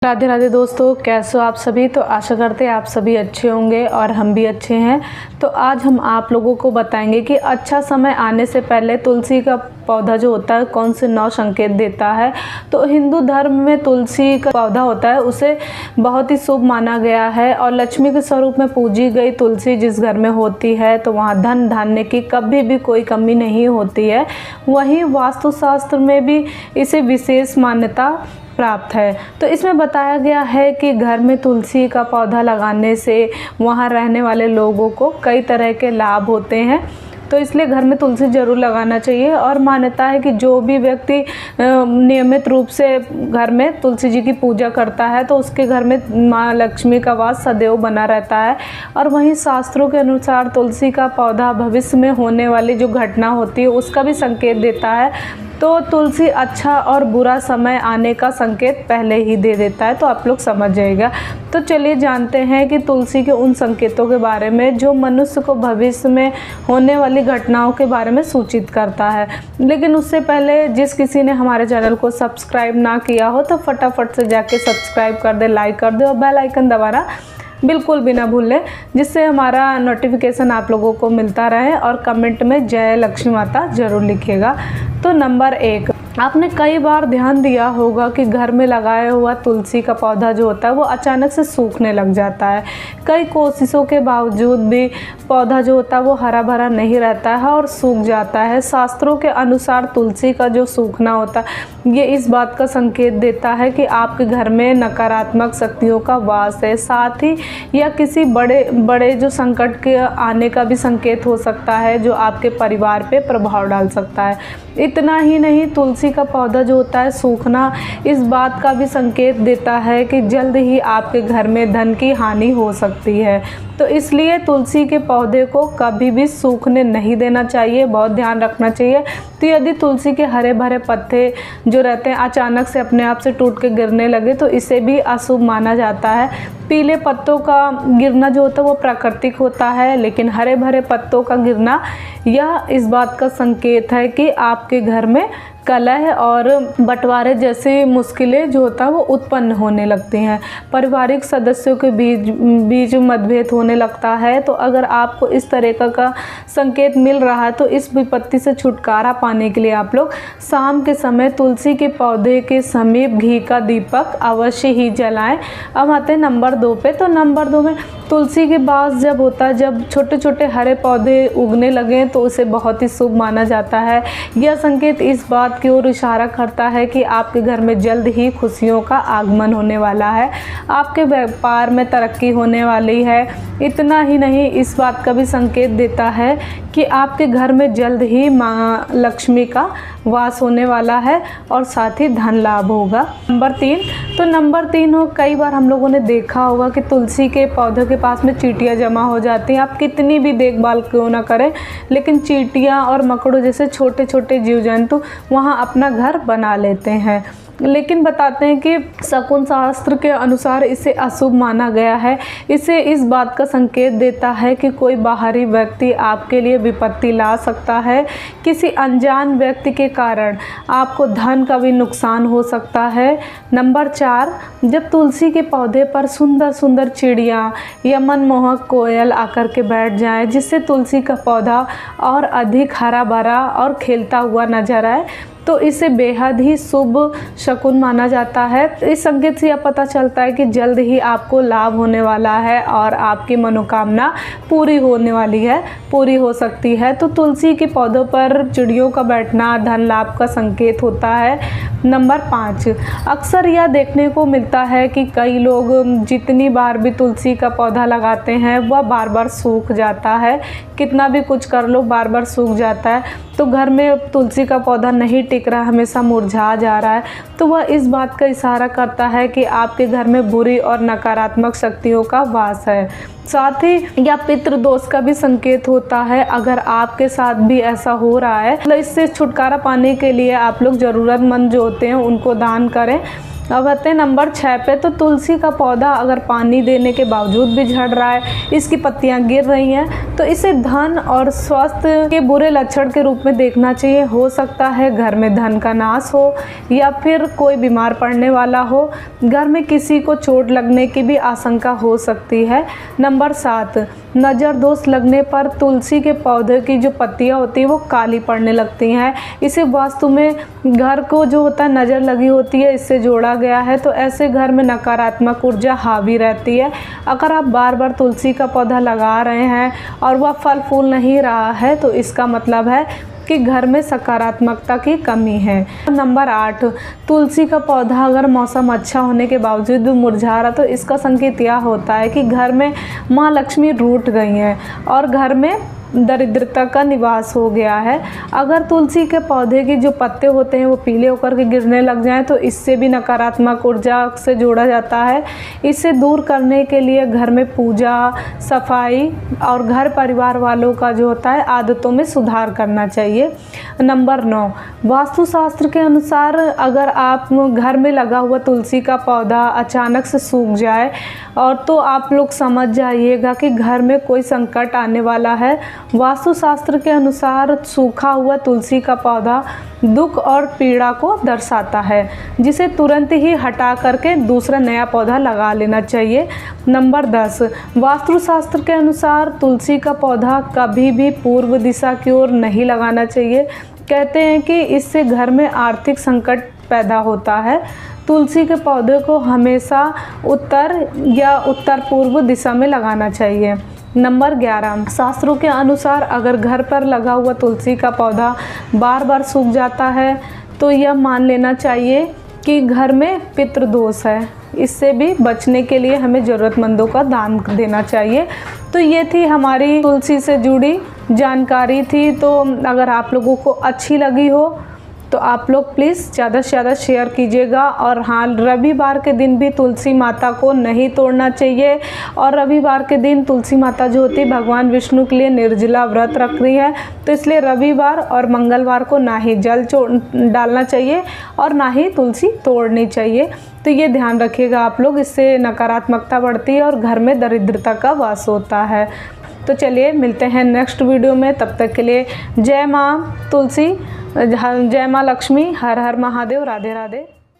राधे राधे दोस्तों, कैसे हो आप सभी। तो आशा करते हैं आप सभी अच्छे होंगे और हम भी अच्छे हैं। तो आज हम आप लोगों को बताएंगे कि अच्छा समय आने से पहले तुलसी का पौधा जो होता है कौन से 9 संकेत देता है। तो हिंदू धर्म में तुलसी का पौधा होता है उसे बहुत ही शुभ माना गया है और लक्ष्मी के स्वरूप में पूजी गई तुलसी जिस घर में होती है तो वहाँ धन धान्य की कभी भी कोई कमी नहीं होती है। वहीं वास्तुशास्त्र में भी इसे विशेष मान्यता प्राप्त है। तो इसमें बताया गया है कि घर में तुलसी का पौधा लगाने से वहाँ रहने वाले लोगों को कई तरह के लाभ होते हैं। तो इसलिए घर में तुलसी ज़रूर लगाना चाहिए और मान्यता है कि जो भी व्यक्ति नियमित रूप से घर में तुलसी जी की पूजा करता है तो उसके घर में माँ लक्ष्मी का वास सदैव बना रहता है। और वहीं शास्त्रों के अनुसार तुलसी का पौधा भविष्य में होने वाली जो घटना होती है उसका भी संकेत देता है। तो तुलसी अच्छा और बुरा समय आने का संकेत पहले ही दे देता है, तो आप लोग समझ जाइएगा। तो चलिए जानते हैं कि तुलसी के उन संकेतों के बारे में जो मनुष्य को भविष्य में होने वाली घटनाओं के बारे में सूचित करता है। लेकिन उससे पहले जिस किसी ने हमारे चैनल को सब्सक्राइब ना किया हो तो फटाफट से जाके सब्सक्राइब कर दे, लाइक कर दे और बेल आइकन दबाना बिल्कुल भी ना भूलें, जिससे हमारा नोटिफिकेशन आप लोगों को मिलता रहे। और कमेंट में जय लक्ष्मी माता ज़रूर लिखिएगा। तो नंबर 1, आपने कई बार ध्यान दिया होगा कि घर में लगाया हुआ तुलसी का पौधा जो होता है वो अचानक से सूखने लग जाता है। कई कोशिशों के बावजूद भी पौधा जो होता है वो हरा भरा नहीं रहता है और सूख जाता है। शास्त्रों के अनुसार तुलसी का जो सूखना होता है ये इस बात का संकेत देता है कि आपके घर में नकारात्मक शक्तियों का वास है। साथ ही यह किसी बड़े जो संकट के आने का भी संकेत हो सकता है जो आपके परिवार पे प्रभाव डाल सकता है। इतना ही नहीं, तुलसी का पौधा जो होता है सूखना इस बात का भी संकेत देता है कि जल्द ही आपके घर में धन की हानि हो सकती है। तो इसलिए तुलसी के पौधे को कभी भी सूखने नहीं देना चाहिए, बहुत ध्यान रखना चाहिए। तो यदि तुलसी के हरे भरे पत्ते जो रहते हैं अचानक से अपने आप से टूट के गिरने लगे तो इसे भी अशुभ माना जाता है। पीले पत्तों का गिरना जो होता है वो प्राकृतिक होता है, लेकिन हरे भरे पत्तों का गिरना यह इस बात का संकेत है कि आपके घर में कलह और बंटवारे जैसी मुश्किलें जो होता है वो उत्पन्न होने लगती हैं। पारिवारिक सदस्यों के बीच मतभेद होने लगता है। तो अगर आपको इस तरह का संकेत मिल रहा है तो इस विपत्ति से छुटकारा पाने के लिए आप लोग शाम के समय तुलसी के पौधे के समीप घी का दीपक अवश्य ही जलाएं। अब आते हैं नंबर 2 पे। तो नंबर 2 में तुलसी के पास जब होता है जब छोटे छोटे हरे पौधे उगने लगें तो उसे बहुत ही शुभ माना जाता है। यह संकेत इस बात की ओर इशारा करता है कि आपके घर में जल्द ही खुशियों का आगमन होने वाला है, आपके व्यापार में तरक्की होने वाली है। इतना ही नहीं, इस बात का भी संकेत देता है कि आपके घर में जल्द ही माँ लक्ष्मी का वास होने वाला है और साथ ही धन लाभ होगा। नंबर 3, तो नंबर 3 हो, कई बार हम लोगों ने देखा होगा कि तुलसी के पौधों के पास में चींटियाँ जमा हो जाती हैं। आप कितनी भी देखभाल क्यों ना करें, लेकिन चींटियाँ और मकड़ों जैसे छोटे छोटे जीव जंतु वहाँ अपना घर बना लेते हैं। लेकिन बताते हैं कि शकुन शास्त्र के अनुसार इसे अशुभ माना गया है। इसे इस बात का संकेत देता है कि कोई बाहरी व्यक्ति आपके लिए विपत्ति ला सकता है। किसी अनजान व्यक्ति के कारण आपको धन का भी नुकसान हो सकता है। नंबर 4, जब तुलसी के पौधे पर सुंदर सुंदर चिड़ियाँ या मनमोहक कोयल आकर के बैठ जाए जिससे तुलसी का पौधा और अधिक हरा भरा और खिलता हुआ नजर आए तो इसे बेहद ही शुभ शकुन माना जाता है। इस संकेत से यह पता चलता है कि जल्द ही आपको लाभ होने वाला है और आपकी मनोकामना पूरी होने वाली है, पूरी हो सकती है। तो तुलसी के पौधों पर चिड़ियों का बैठना धन लाभ का संकेत होता है। नंबर 5, अक्सर यह देखने को मिलता है कि कई लोग जितनी बार भी तुलसी का पौधा लगाते हैं वह बार बार सूख जाता है। कितना भी कुछ कर लो बार बार सूख जाता है। तो घर में तुलसी का पौधा नहीं टिक रहा, हमेशा मुरझा जा रहा है, तो वह इस बात का इशारा करता है कि आपके घर में बुरी और नकारात्मक शक्तियों का वास है। साथ ही यह पितृ दोष का भी संकेत होता है। अगर आपके साथ भी ऐसा हो रहा है तो इससे छुटकारा पाने के लिए आप लोग ज़रूरतमंद जो होते हैं उनको दान करें। अब आते हैं नंबर 6 पे। तो तुलसी का पौधा अगर पानी देने के बावजूद भी झड़ रहा है, इसकी पत्तियां गिर रही हैं, तो इसे धन और स्वास्थ्य के बुरे लक्षण के रूप में देखना चाहिए। हो सकता है घर में धन का नाश हो या फिर कोई बीमार पड़ने वाला हो, घर में किसी को चोट लगने की भी आशंका हो सकती है। नंबर 7, नज़र दोष लगने पर तुलसी के पौधे की जो पत्तियां होती है वो काली पड़ने लगती हैं। इसे वास्तु में घर को जो होता है नज़र लगी होती है, इससे जोड़ा गया है। तो ऐसे घर में नकारात्मक ऊर्जा हावी रहती है। अगर आप बार बार तुलसी का पौधा लगा रहे हैं और वह फल फूल नहीं रहा है, तो इसका मतलब है कि घर में सकारात्मकता की कमी है। नंबर 8, तुलसी का पौधा अगर मौसम अच्छा होने के बावजूद भी मुरझा रहा, तो इसका संकेत यह होता है कि घर में माँ लक्ष्मी रूठ गई हैं और घर में दरिद्रता का निवास हो गया है। अगर तुलसी के पौधे की जो पत्ते होते हैं वो पीले होकर के गिरने लग जाएं, तो इससे भी नकारात्मक ऊर्जा से जोड़ा जाता है। इसे दूर करने के लिए घर में पूजा, सफाई और घर परिवार वालों का जो होता है आदतों में सुधार करना चाहिए। नंबर 9, वास्तुशास्त्र के अनुसार अगर आप घर में लगा हुआ तुलसी का पौधा अचानक से सूख जाए और तो आप लोग समझ जाइएगा कि घर में कोई संकट आने वाला है। वास्तुशास्त्र के अनुसार सूखा हुआ तुलसी का पौधा दुख और पीड़ा को दर्शाता है, जिसे तुरंत ही हटा करके दूसरा नया पौधा लगा लेना चाहिए। नंबर 10, वास्तुशास्त्र के अनुसार तुलसी का पौधा कभी भी पूर्व दिशा की ओर नहीं लगाना चाहिए। कहते हैं कि इससे घर में आर्थिक संकट पैदा होता है। तुलसी के पौधे को हमेशा उत्तर या उत्तर पूर्व दिशा में लगाना चाहिए। नंबर 11, शास्त्रों के अनुसार अगर घर पर लगा हुआ तुलसी का पौधा बार बार सूख जाता है, तो यह मान लेना चाहिए कि घर में पितृदोष है। इससे भी बचने के लिए हमें ज़रूरतमंदों का दान देना चाहिए। तो ये थी हमारी तुलसी से जुड़ी जानकारी थी। तो अगर आप लोगों को अच्छी लगी हो तो आप लोग प्लीज़ ज़्यादा से ज़्यादा शेयर कीजिएगा। और हाँ, रविवार के दिन भी तुलसी माता को नहीं तोड़ना चाहिए। और रविवार के दिन तुलसी माता जो होती है भगवान विष्णु के लिए निर्जला व्रत रख रही है, तो इसलिए रविवार और मंगलवार को ना ही जल डालना चाहिए और ना ही तुलसी तोड़नी चाहिए। तो ये ध्यान रखिएगा आप लोग, इससे नकारात्मकता बढ़ती है और घर में दरिद्रता का वास होता है। तो चलिए मिलते हैं नेक्स्ट वीडियो में, तब तक के लिए जय माँ तुलसी, जय माँ लक्ष्मी, हर हर महादेव, राधे राधे।